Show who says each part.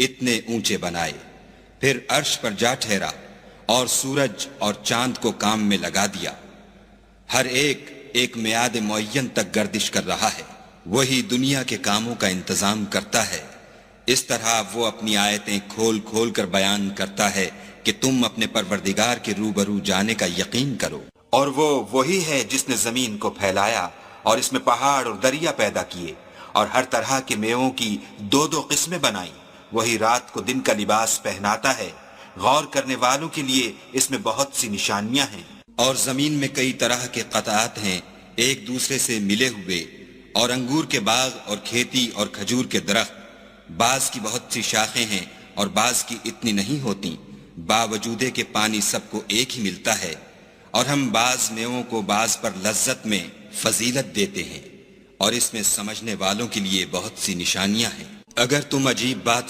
Speaker 1: اتنے اونچے بنائے، پھر عرش پر جا ٹھہرا اور سورج اور چاند کو کام میں لگا دیا، ہر ایک ایک میعاد معین تک گردش کر رہا ہے، وہی دنیا کے کاموں کا انتظام کرتا ہے۔ اس طرح وہ اپنی آیتیں کھول کھول کر بیان کرتا ہے کہ تم اپنے پروردگار کے روبرو جانے کا یقین کرو۔ اور وہ وہی ہے جس نے زمین کو پھیلایا اور اس میں پہاڑ اور دریا پیدا کیے اور ہر طرح کے میووں کی دو دو قسمیں بنائیں، وہی رات کو دن کا لباس پہناتا ہے، غور کرنے والوں کے لیے اس میں بہت سی نشانیاں ہیں۔ اور زمین میں کئی طرح کے قطعات ہیں ایک دوسرے سے ملے ہوئے، اور انگور کے باغ اور کھیتی اور کھجور کے درخت، بعض کی بہت سی شاخیں ہیں اور بعض کی اتنی نہیں ہوتی، باوجود کہ پانی سب کو ایک ہی ملتا ہے، اور ہم بعض میووں کو بعض پر لذت میں فضیلت دیتے ہیں، اور اس میں سمجھنے والوں کے لیے بہت سی نشانیاں ہیں۔ اگر تم عجیب بات